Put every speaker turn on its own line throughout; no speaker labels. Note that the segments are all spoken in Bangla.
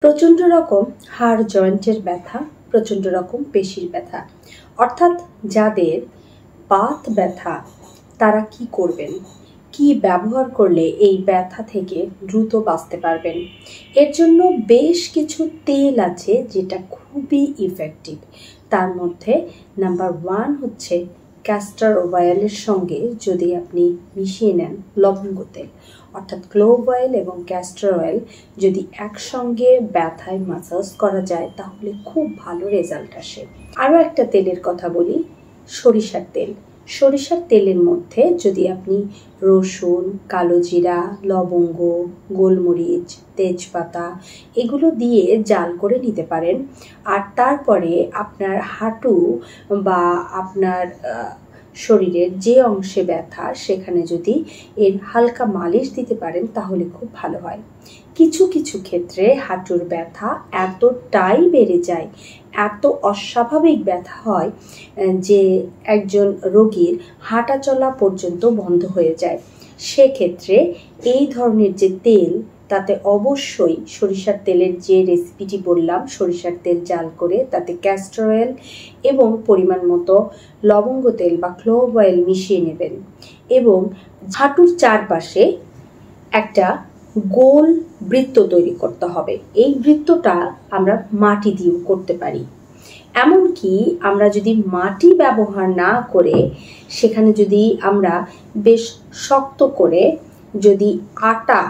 প্রচণ্ড রকম হাড় জয়েন্টের ব্যথা, প্রচণ্ড রকম পেশির ব্যথা, অর্থাৎ যাদের বাত ব্যথা তারা কি করবেন, কি ব্যবহার করলে এই ব্যথা থেকে দ্রুত বাঁচতে পারবেন। এর জন্য বেশ কিছু তেল আছে যেটা খুবই ইফেক্টিভ। তার মধ্যে নাম্বার 1 হচ্ছে ক্যাস্টর অয়েলের সঙ্গে যদি আপনি মিশিয়ে নেন লবঙ্গ তেল, অর্থাৎ ক্লোভ অয়েল এবং ক্যাস্টর অয়েল যদি একসঙ্গে ব্যথায় মাসাজ করা যায় তাহলে খুব ভালো রেজাল্ট আসে। আরও একটা তেলের কথা বলি, সরিষার তেল। সরিষার তেলের মধ্যে যদি আপনি রসুন, কালো জিরা, লবঙ্গ, গোলমরিচ, তেজপাতা এগুলো দিয়ে জাল করে নিতে পারেন। আর তারপরে আপনার হাঁটু বা আপনার শরীরের যে অংশে ব্যথা সেখানে যদি এর হালকা মালিশ দিতে পারেন তাহলে খুব ভালো হয়। কিছু কিছু ক্ষেত্রে হাঁটুর ব্যথা এতটাই বেড়ে যায়, এত অস্বাভাবিক ব্যথা হয় যে একজন রোগীর হাঁটা চলা পর্যন্ত বন্ধ হয়ে যায়। সেক্ষেত্রে এই ধরনের যে তেল, তাতে অবশ্যই সরিষার তেলের যে রেসিপিটি বললাম, সরিষার তেল জাল করে তাতে ক্যাস্টর অয়েল এবং পরিমাণ মতো লবঙ্গ তেল বা ক্লোভ অয়েল মিশিয়ে নেবেন এবং হাঁটুর চারপাশে একটা গোল বৃত্ত তৈরি করতে হবে। এই বৃত্তটা আমরা মাটি দিয়েও করতে পারি। এমনকি আমরা যদি মাটি ব্যবহার না করে সেখানে যদি আমরা বেশ শক্ত করে যদি আটা,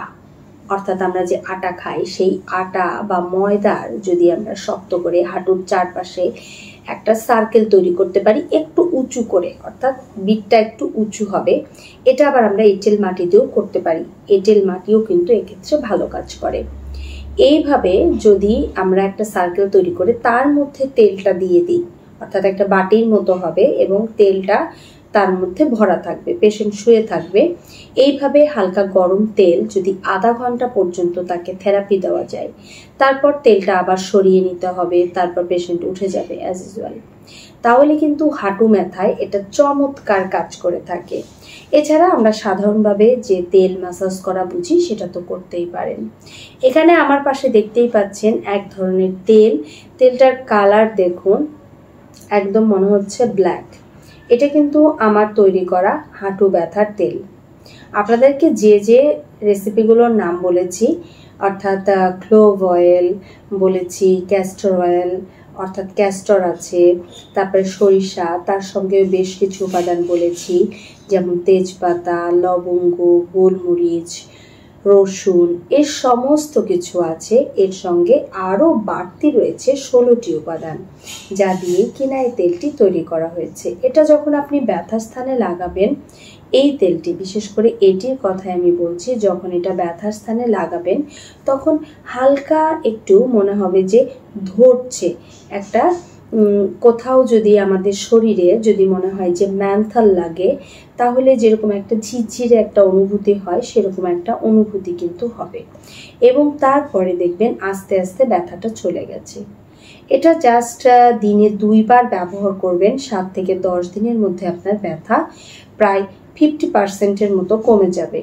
অর্থাৎ আমরা যে আটা খাই সেই আটা বা ময়দার যদি আমরা শক্ত করে হাঁটুর চারপাশে একটা সার্কেল তৈরি করতে পারি একটু উঁচু করে, অর্থাৎ বিটটা একটু উঁচু হবে। এটা আবার আমরা এঁটেল মাটিতেও করতে পারি। এঁটেল মাটিও কিন্তু এক্ষেত্রে ভালো কাজ করে। এইভাবে যদি আমরা একটা সার্কেল তৈরি করে তার মধ্যে তেলটা দিয়ে দিই, অর্থাৎ একটা বাটির মতো হবে এবং তেলটা তার মধ্যে ভরা থাকবে, পেশেন্ট শুয়ে থাকবে। এইভাবে হালকা গরম তেল যদি আধা ঘন্টা পর্যন্ত তাকে থেরাপি দেওয়া যায়, তারপর তেলটা আবার সরিয়ে নিতে হবে, তারপর পেশেন্ট উঠে যাবে অ্যাজ ইউজুয়াল। তাহলে কিন্তু হাঁটু ব্যথায় এটা চমৎকার কাজ করে থাকে। এছাড়া আমরা সাধারণভাবে যে তেল ম্যাসাজ করা বুঝি সেটা তো করতেই পারেন। এখানে আমার পাশে দেখতেই পাচ্ছেন এক ধরনের তেল, তেলটার কালার দেখুন একদম মনে হচ্ছে ব্ল্যাক। এটা কিন্তু আমার তৈরি করা হাঁটু ব্যথার তেল। আপনাদেরকে যে যে রেসিপিগুলোর নাম বলেছি, অর্থাৎ ক্লোভ অয়েল বলেছি, ক্যাস্টর অয়েল অর্থাৎ ক্যাস্টর আছে, তারপরে সরিষা, তার সঙ্গে বেশ কিছু উপাদান বলেছি যেমন তেজপাতা, লবঙ্গ, গোলমরিচ, রসুন, এর সমস্ত কিছু আছে। এর সঙ্গে আরও বাড়তি রয়েছে 16টি উপাদান যা দিয়ে কিনা এই তেলটি তৈরি করা হয়েছে। এটা যখন আপনি ব্যথার স্থানে লাগাবেন, এই তেলটি বিশেষ করে এটির কথাই আমি বলছি, যখন এটা ব্যথার স্থানে লাগাবেন তখন হালকা একটু মনে হবে যে ধরছে একটা কোথাও, যদি আমাদের শরীরে যদি মনে হয় যে ম্যান্থাল লাগে তাহলে যেরকম একটা ঝিরঝিরে একটা অনুভূতি হয় সেরকম একটা অনুভূতি কিন্তু হবে এবং তারপরে দেখবেন আস্তে আস্তে ব্যথাটা চলে গেছে। এটা জাস্ট দিনে 2 বার ব্যবহার করবেন। 7 থেকে 10 দিনের মধ্যে আপনার ব্যথা প্রায় 50%-এর মতো কমে যাবে।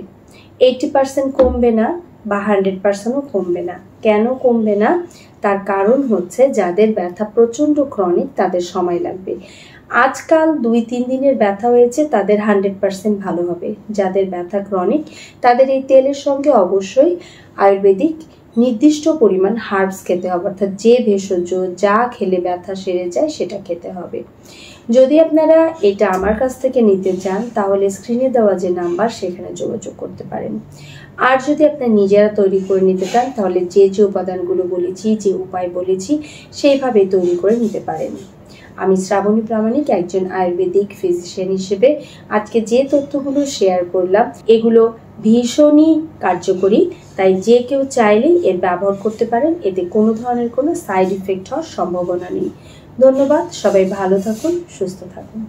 80% কমবে না বা 100%ও কমবে না। কেন কমবে না? তার কারণ হচ্ছে যাদের ব্যথা প্রচণ্ড ক্রনিক তাদের সময় লাগবে। আজকাল 2-3 দিনের ব্যথা হয়েছে তাদের 100% ভালো হবে। যাদের ব্যথা ক্রনিক তাদের এই তেলের সঙ্গে অবশ্যই আয়ুর্বেদিক নির্দিষ্ট পরিমাণ হার্বস খেতে হবে, অর্থাৎ যে ভেষজ যা খেলে ব্যথা সেরে যায় সেটা খেতে হবে। যদি আপনারা এটা আমার কাছ থেকে নিতে চান তাহলে স্ক্রিনে দেওয়া যে নাম্বার সেখানে যোগাযোগ করতে পারেন। আর যদি আপনারা নিজেরা তৈরি করে নিতে চান তাহলে যে যে উপাদানগুলো বলেছি, যে উপায় বলেছি সেইভাবে তৈরি করে নিতে পারেন। আমি শ্রাবণী প্রামাণিক, একজন আয়ুর্বেদিক ফিজিশিয়ান হিসেবে আজকে যে তথ্যগুলো শেয়ার করলাম এগুলো ভীষণই কার্যকরী, তাই যে কেউ চাইলেই এর ব্যবহার করতে পারেন। এতে কোনো ধরনের কোনো সাইড ইফেক্ট হওয়ার সম্ভাবনা নেই। ধন্যবাদ, সবাই ভালো থাকুন, সুস্থ থাকুন।